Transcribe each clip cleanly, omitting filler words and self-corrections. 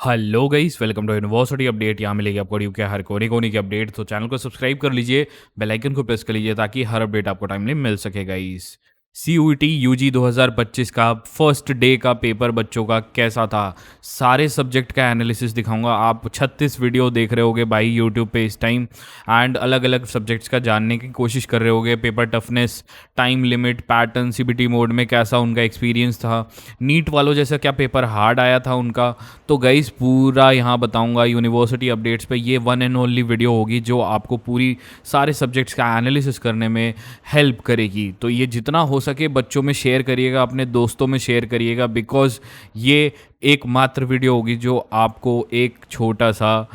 Hello guys, welcome to university update. यहाँ मिलेगी आपको ड्यू के हर कोने कोने की अपडेट। तो चैनल को सब्सक्राइब कर लीजिए, बेल आइकन को प्रेस कर लीजिए ताकि हर अपडेट आपको टाइमली मिल सके गाइस। CUET यूजी 2025 का फर्स्ट डे का पेपर बच्चों का कैसा था, सारे सब्जेक्ट का एनालिसिस दिखाऊंगा। आप 36 वीडियो देख रहे होगे भाई यूट्यूब पे इस टाइम, एंड अलग अलग सब्जेक्ट्स का जानने की कोशिश कर रहे होगे। Paper toughness, time limit, pattern, CBT mode में कैसा उनका एक्सपीरियंस था, नीट वालों जैसा क्या पेपर हार्ड आया था उनका। तो गाइस पूरा यहाँ बताऊंगा यूनिवर्सिटी अपडेट्स पे। ये वन एंड ओनली वीडियो होगी जो आपको पूरी सारे सब्जेक्ट्स का एनालिसिस करने में हेल्प करेगी। तो ये जितना हो सके बच्चों में शेयर करिएगा, अपने दोस्तों में शेयर करिएगा, बिकॉज ये एकमात्र वीडियो होगी जो आपको एक छोटा सा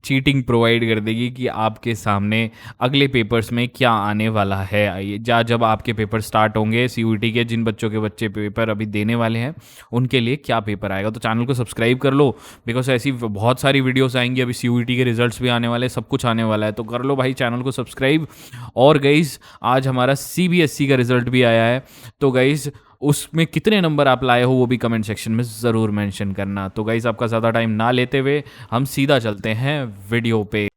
चीटिंग प्रोवाइड कर देगी कि आपके सामने अगले पेपर्स में क्या आने वाला है। जब आपके पेपर स्टार्ट होंगे CUET के, जिन बच्चों के बच्चे पेपर अभी देने वाले हैं उनके लिए क्या पेपर आएगा। तो चैनल को सब्सक्राइब कर लो, बिकॉज ऐसी बहुत सारी वीडियोस आएंगी। अभी CUET के रिजल्ट्स भी आने वाले हैं, सब कुछ आने वाला है, तो कर लो भाई चैनल को सब्सक्राइब। और गाइस आज हमारा CBSE का रिजल्ट भी आया है, तो गाइस उसमें कितने नंबर आप लाए हो वो भी कमेंट सेक्शन में ज़रूर मेंशन करना। तो गाइस आपका ज़्यादा टाइम ना लेते हुए हम सीधा चलते हैं वीडियो पे।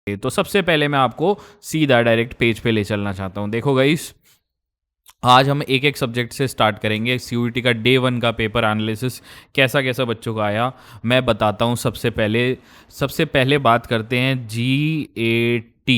तो सबसे पहले मैं आपको सीधा डायरेक्ट पेज पे ले चलना चाहता हूँ। देखो गाइस, आज हम एक एक सब्जेक्ट से स्टार्ट करेंगे। CUET का डे 1 का पेपर एनालिसिस कैसा कैसा बच्चों का आया मैं बताता हूँ। सबसे पहले बात करते हैं GAT,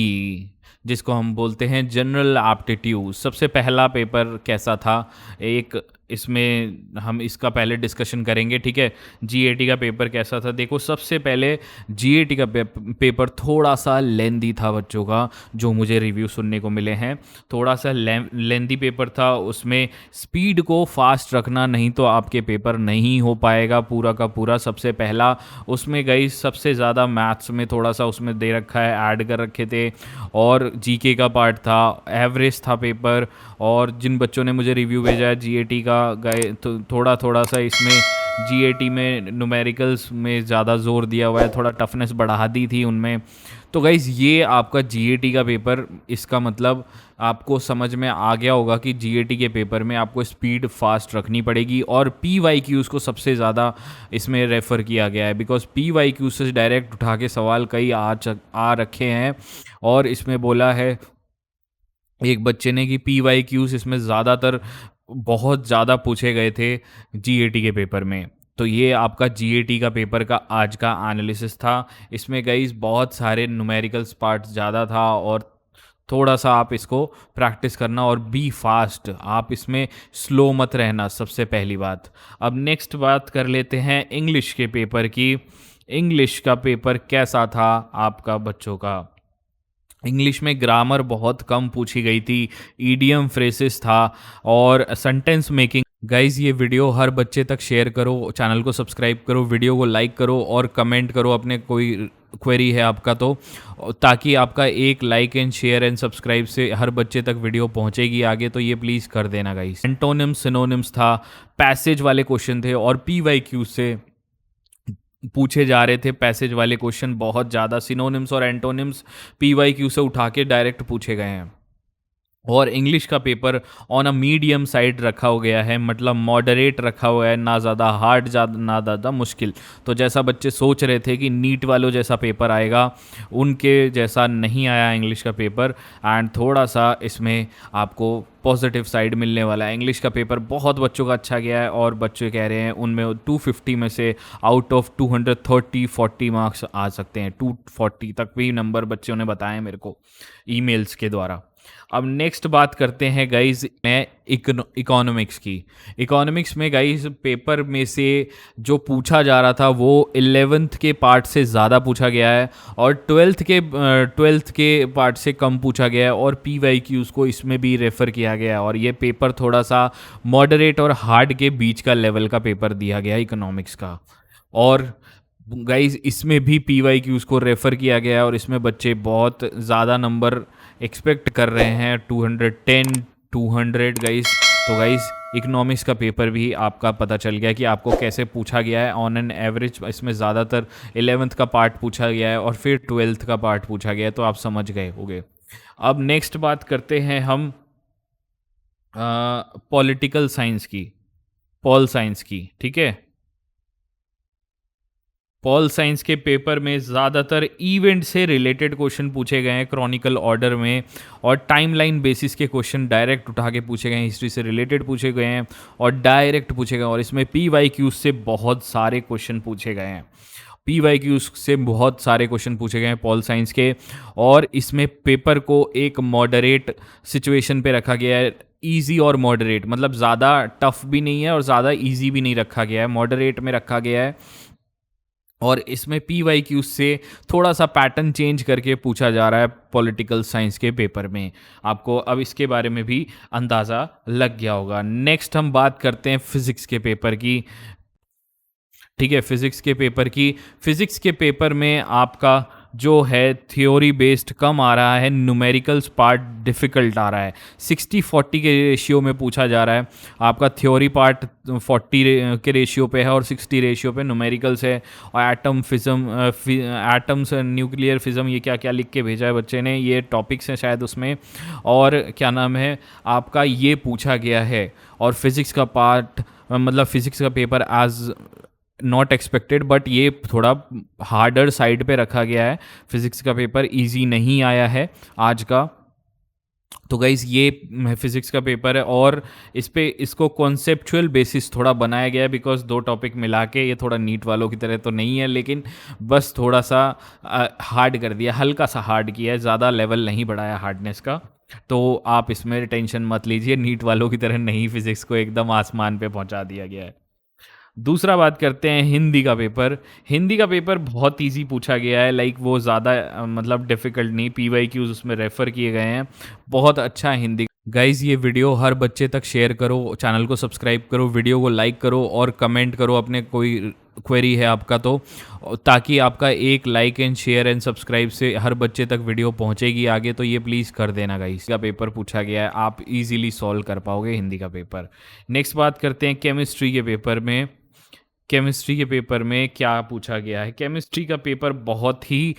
जिसको हम बोलते हैं जनरल एप्टीट्यूड। सबसे पहला पेपर कैसा था, एक इसमें हम इसका पहले डिस्कशन करेंगे, ठीक है। GAT का पेपर कैसा था, देखो सबसे पहले GAT का पेपर थोड़ा सा लेंदी था बच्चों का, जो मुझे रिव्यू सुनने को मिले हैं। थोड़ा सा लेंदी पेपर था, उसमें स्पीड को फास्ट रखना, नहीं तो आपके पेपर नहीं हो पाएगा पूरा का पूरा। सबसे पहला उसमें गई सबसे ज़्यादा मैथ्स में थोड़ा सा उसमें दे रखा है, ऐड कर रखे थे, और GK का पार्ट था, एवरेज था पेपर। और जिन बच्चों ने मुझे रिव्यू भेजा है GAT का, गए तो थोड़ा थोड़ा सा इसमें GAT में न्यूमेरिकल्स में ज़्यादा जोर दिया हुआ है, थोड़ा टफनेस बढ़ा दी थी उनमें। तो गाइज़ ये आपका GAT का पेपर, इसका मतलब आपको समझ में आ गया होगा कि GAT के पेपर में आपको स्पीड फास्ट रखनी पड़ेगी। और PYQs को सबसे ज़्यादा इसमें रेफ़र किया गया है, बिकॉज PYQ से डायरेक्ट उठा के सवाल कई आ रखे हैं। और इसमें बोला है एक बच्चे ने कि PYQs इसमें ज़्यादातर बहुत ज़्यादा पूछे गए थे GAT के पेपर में। तो ये आपका GAT का पेपर का आज का एनालिसिस था। इसमें गाइस बहुत सारे न्यूमेरिकल्स पार्ट ज़्यादा था, और थोड़ा सा आप इसको प्रैक्टिस करना और बी फास्ट, आप इसमें स्लो मत रहना, सबसे पहली बात। अब नेक्स्ट बात कर लेते हैं इंग्लिश के पेपर की। इंग्लिश का पेपर कैसा था आपका बच्चों का। इंग्लिश में ग्रामर बहुत कम पूछी गई थी, ईडियम फ्रेसेस था, और सेंटेंस मेकिंग। गाइज ये वीडियो हर बच्चे तक शेयर करो, चैनल को सब्सक्राइब करो, वीडियो को लाइक करो और कमेंट करो अपने कोई क्वेरी है आपका तो, ताकि आपका एक like and share and subscribe से हर बच्चे तक वीडियो पहुंचेगी आगे। तो ये प्लीज़ कर देना गाइस। एंटोनिम्स सिनोनिम्स था, पैसेज वाले क्वेश्चन थे, और PYQ से पूछे जा रहे थे पैसेज वाले क्वेश्चन बहुत ज़्यादा। सिनोनिम्स और एंटोनिम्स PYQ से उठा के डायरेक्ट पूछे गए हैं। और इंग्लिश का paper on a medium side रखा हो गया है, मतलब मॉडरेट रखा हुआ है, ना ज़्यादा हार्ड ना ज़्यादा मुश्किल। तो जैसा बच्चे सोच रहे थे कि नीट वालों जैसा पेपर आएगा, उनके जैसा नहीं आया इंग्लिश का पेपर। एंड थोड़ा सा इसमें आपको पॉजिटिव साइड मिलने वाला है। इंग्लिश का पेपर बहुत बच्चों का अच्छा गया है, और बच्चे कह रहे हैं उनमें 250 में से आउट ऑफ 230 40 मार्क्स आ सकते हैं। 240 तक भी नंबर बच्चों ने बताए मेरे को ईमेल्स के द्वारा। अब नेक्स्ट बात करते हैं गाइज मैं इकोनॉमिक्स की। इकोनॉमिक्स में गाइज पेपर में से जो पूछा जा रहा था वो 11th के पार्ट से ज़्यादा पूछा गया है, और 12th के पार्ट से कम पूछा गया है, और PYQs को इसमें भी रेफ़र किया गया है। और ये पेपर थोड़ा सा मॉडरेट और हार्ड के बीच का लेवल का पेपर दिया गया है इकोनॉमिक्स का। और गाइज इसमें भी PYQs को रेफ़र किया गया है, और इसमें बच्चे बहुत ज़्यादा नंबर एक्सपेक्ट कर रहे हैं, 210 200 गाइस। तो गाइस इकोनॉमिक्स का पेपर भी आपका पता चल गया कि आपको कैसे पूछा गया है ऑन एन एवरेज। इसमें ज़्यादातर 11th का पार्ट पूछा गया है, और फिर 12th का पार्ट पूछा गया है, तो आप समझ गए होंगे। अब नेक्स्ट बात करते हैं हम पॉलिटिकल साइंस की, पॉल साइंस की, ठीक है। पॉल साइंस के पेपर में ज़्यादातर इवेंट से रिलेटेड क्वेश्चन पूछे गए हैं क्रॉनिकल ऑर्डर में, और टाइमलाइन बेसिस के क्वेश्चन डायरेक्ट उठा के पूछे गए हैं, हिस्ट्री से रिलेटेड पूछे गए हैं और डायरेक्ट पूछे गए हैं। और इसमें PYQ से बहुत सारे क्वेश्चन पूछे गए हैं, PYQ से बहुत सारे क्वेश्चन पूछे गए हैं पॉल साइंस के। और इसमें पेपर को एक मॉडरेट सिचुएशन पे रखा गया है, इजी और मॉडरेट, मतलब ज़्यादा टफ भी नहीं है और ज़्यादा इजी भी नहीं रखा गया है, मॉडरेट में रखा गया है। और इसमें PYQ से थोड़ा सा पैटर्न चेंज करके पूछा जा रहा है पॉलिटिकल साइंस के पेपर में। आपको अब इसके बारे में भी अंदाज़ा लग गया होगा। नेक्स्ट हम बात करते हैं फिज़िक्स के पेपर की, ठीक है। फिज़िक्स के पेपर की, फिज़िक्स के पेपर में आपका जो है थ्योरी बेस्ड कम आ रहा है, न्यूमेरिकल्स पार्ट डिफ़िकल्ट आ रहा है। 60-40 के रेशियो में पूछा जा रहा है। आपका थ्योरी पार्ट 40 के रेशियो पे है और 60 रेशियो पे न्यूमेरिकल्स है। और एटम फिज़म, एटम्स, न्यूक्लियर फिज़म, ये क्या क्या लिख के भेजा है बच्चे ने, ये टॉपिक्स हैं शायद उसमें। और क्या नाम है आपका, ये पूछा गया है। और फिज़िक्स का पार्ट, मतलब फिज़िक्स का paper as not expected, but ये थोड़ा हार्डर साइड पे रखा गया है। फिज़िक्स का पेपर इजी नहीं आया है आज का। तो गाइज़ ये फिज़िक्स का पेपर है और इस पे इसको कॉन्सेप्चुअल बेसिस थोड़ा बनाया गया है, बिकॉज दो टॉपिक मिला के, ये थोड़ा नीट वालों की तरह तो नहीं है, लेकिन बस थोड़ा सा हार्ड कर दिया, हल्का सा हार्ड किया है, ज़्यादा लेवल नहीं बढ़ाया हार्डनेस का। तो आप इसमें टेंशन मत लीजिए, नीट वालों की तरह नहीं, फिज़िक्स को एकदम आसमान पे पहुंचा दिया गया है। दूसरा बात करते हैं हिंदी का पेपर। हिंदी का पेपर बहुत इजी पूछा गया है, लाइक वो ज़्यादा मतलब डिफ़िकल्ट नहीं, PYQs उसमें रेफ़र किए गए हैं, बहुत अच्छा है हिंदी। गाइज़ ये वीडियो हर बच्चे तक शेयर करो, चैनल को सब्सक्राइब करो, वीडियो को लाइक करो और कमेंट करो अपने कोई क्वेरी है आपका तो, ताकि आपका एक like and share and subscribe से हर बच्चे तक वीडियो पहुंचेगी आगे। तो ये प्लीज़ कर देना गाइस। का पेपर पूछा गया है, आप इजीली सॉल्व कर पाओगे हिंदी का पेपर। नेक्स्ट बात करते हैं केमिस्ट्री के पेपर में। केमिस्ट्री के पेपर में क्या पूछा गया है। केमिस्ट्री का पेपर बहुत ही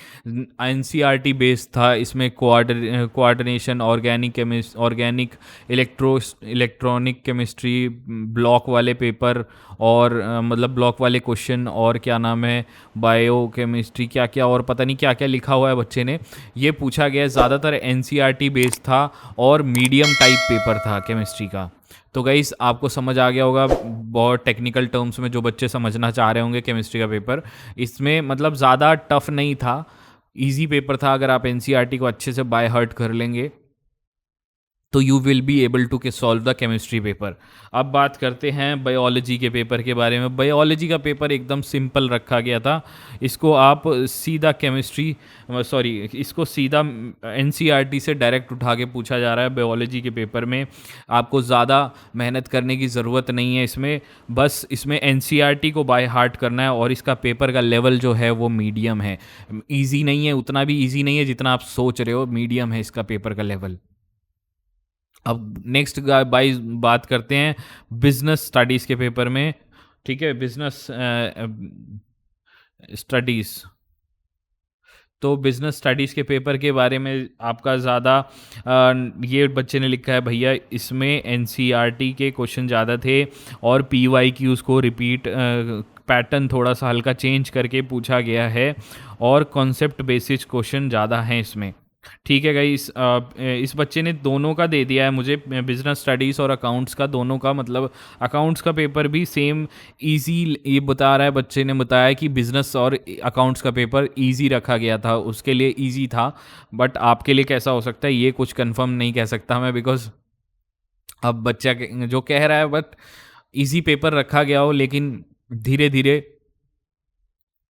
NCERT बेस्ड था। इसमें coordination, organic, electronic chemistry, block वाले पेपर और मतलब ब्लॉक वाले क्वेश्चन, और क्या नाम है बायो केमिस्ट्री, क्या क्या और पता नहीं क्या क्या लिखा हुआ है बच्चे ने, ये पूछा गया है। ज़्यादातर NCERT बेस्ड था और मीडियम टाइप पेपर था केमिस्ट्री का। तो गाइस आपको समझ आ गया होगा, बहुत टेक्निकल टर्म्स में जो बच्चे समझना चाह रहे होंगे केमिस्ट्री का पेपर, इसमें मतलब ज़्यादा टफ नहीं था, इजी पेपर था। अगर आप NCERT को अच्छे से बाय हार्ट कर लेंगे तो you will be able to के सॉल्व द केमिस्ट्री पेपर। अब बात करते हैं बायोलॉजी के पेपर के बारे में। बायोलॉजी का पेपर एकदम सिंपल रखा गया था। इसको आप सीधा इसको सीधा NCERT से डायरेक्ट उठा के पूछा जा रहा है बायोलॉजी के पेपर में। आपको ज़्यादा मेहनत करने की ज़रूरत नहीं है इसमें, बस इसमें NCERT को बाय हार्ट करना है। और इसका पेपर का लेवल जो है वो मीडियम है, ईजी नहीं है, उतना भी ईजी नहीं है जितना आप सोच रहे हो, मीडियम है इसका पेपर का लेवल। अब नेक्स्ट बात करते हैं बिजनेस स्टडीज़ के पेपर में, ठीक है। बिजनेस स्टडीज़, तो बिज़नेस स्टडीज़ के पेपर के बारे में आपका ज़्यादा ये बच्चे ने लिखा है भैया, इसमें NCERT के क्वेश्चन ज़्यादा थे और PYQs को रिपीट पैटर्न थोड़ा सा हल्का चेंज करके पूछा गया है और कॉन्सेप्ट बेसिस क्वेश्चन ज़्यादा हैं इसमें, ठीक है गाइस। इस बच्चे ने दोनों का दे दिया है मुझे, बिजनेस स्टडीज़ और अकाउंट्स का, दोनों का, मतलब अकाउंट्स का पेपर भी सेम इजी ये बता रहा है। बच्चे ने बताया कि बिजनेस और अकाउंट्स का पेपर इजी रखा गया था, उसके लिए इजी था, बट आपके लिए कैसा हो सकता है ये कुछ कंफर्म नहीं कह सकता मैं, बिकॉज अब बच्चा जो कह रहा है, बट इजी पेपर रखा गया हो, लेकिन धीरे धीरे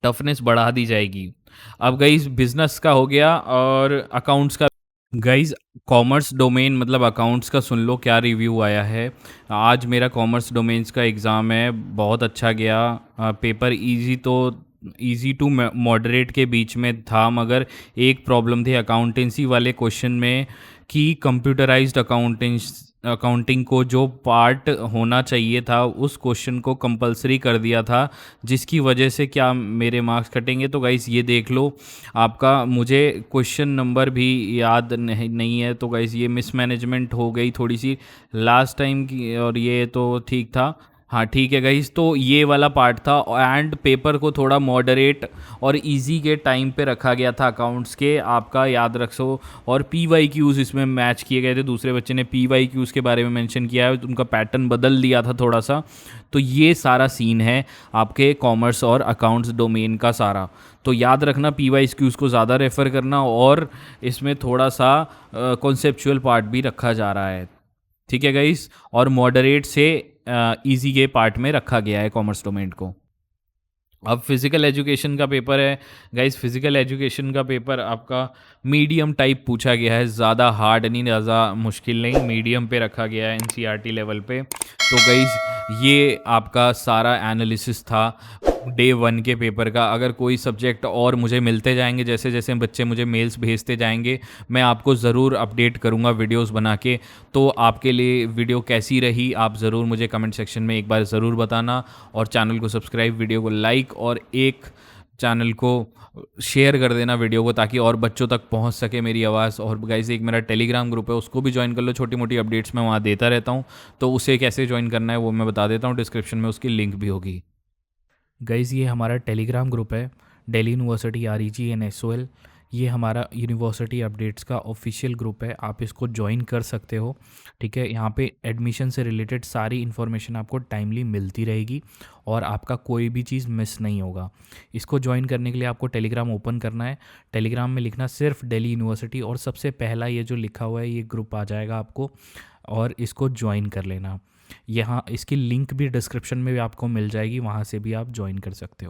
टफनेस बढ़ा दी जाएगी। अब गाइस बिजनेस का हो गया और अकाउंट्स का। गाइस कॉमर्स डोमेन मतलब अकाउंट्स का सुन लो क्या रिव्यू आया है। आज मेरा कॉमर्स डोमेन्स का एग्ज़ाम है, बहुत अच्छा गया। पेपर इजी टू मॉडरेट के बीच में था, मगर एक प्रॉब्लम थी अकाउंटेंसी वाले क्वेश्चन में कि कंप्यूटराइज्ड अकाउंटिंग को जो पार्ट होना चाहिए था उस क्वेश्चन को कंपलसरी कर दिया था, जिसकी वजह से क्या मेरे मार्क्स कटेंगे। तो गाइस ये देख लो आपका, मुझे क्वेश्चन नंबर भी याद नहीं है। तो गाइस ये मिसमैनेजमेंट हो गई थोड़ी सी लास्ट टाइम की, और ये तो ठीक था। हाँ ठीक है गाइस, तो ये वाला पार्ट था। एंड पेपर को थोड़ा मॉडरेट और इजी के टाइम पे रखा गया था अकाउंट्स के, आपका याद रखो। और पी वाई क्यूज़ इसमें मैच किए गए थे, दूसरे बच्चे ने पी वाई क्यूज़ के बारे में मेंशन किया है, उनका पैटर्न बदल दिया था थोड़ा सा। तो ये सारा सीन है आपके कॉमर्स और अकाउंट्स डोमेन का सारा। तो याद रखना पी वाई क्यूज़ को ज़्यादा रेफ़र करना, और इसमें थोड़ा सा कॉन्सेप्चुअल पार्ट भी रखा जा रहा है, ठीक है गाइस। और मॉडरेट से इजी के पार्ट में रखा गया है कॉमर्स डोमेन को। अब फिज़िकल एजुकेशन का पेपर है गाइस। फिज़िकल एजुकेशन का पेपर आपका मीडियम टाइप पूछा गया है, ज़्यादा हार्ड नहीं, ज़्यादा मुश्किल नहीं, मीडियम पे रखा गया है एनसीईआरटी लेवल पे। तो गाइस ये आपका सारा एनालिसिस था डे 1 के पेपर का। अगर कोई सब्जेक्ट और मुझे मिलते जाएंगे, जैसे जैसे बच्चे मुझे मेल्स भेजते जाएंगे, मैं आपको ज़रूर अपडेट करूँगा वीडियोस बना के। तो आपके लिए वीडियो कैसी रही आप ज़रूर मुझे कमेंट सेक्शन में एक बार ज़रूर बताना। और चैनल को सब्सक्राइब, वीडियो को लाइक, और एक चैनल को शेयर कर देना वीडियो को, ताकि और बच्चों तक पहुंच सके मेरी आवाज़। और गाइस एक मेरा टेलीग्राम ग्रुप है, उसको भी ज्वाइन कर लो, छोटी मोटी अपडेट्स मैं वहाँ देता रहता हूँ। तो उसे कैसे ज्वाइन करना है वो मैं बता देता हूँ, डिस्क्रिप्शन में उसकी लिंक भी होगी। गाइज़ ये हमारा टेलीग्राम ग्रुप है, दिल्ली यूनिवर्सिटी REGNSOL। ये हमारा यूनिवर्सिटी अपडेट्स का ऑफिशियल ग्रुप है, आप इसको ज्वाइन कर सकते हो, ठीक है। यहाँ पे एडमिशन से रिलेटेड सारी इन्फॉर्मेशन आपको टाइमली मिलती रहेगी, और आपका कोई भी चीज़ मिस नहीं होगा। इसको ज्वाइन करने के लिए आपको टेलीग्राम ओपन करना है, टेलीग्राम में लिखना सिर्फ दिल्ली यूनिवर्सिटी, और सबसे पहला ये जो लिखा हुआ है ये ग्रुप आ जाएगा आपको, और इसको ज्वाइन कर लेना। यहाँ इसकी लिंक भी डिस्क्रिप्शन में भी आपको मिल जाएगी, वहाँ से भी आप ज्वाइन कर सकते हो।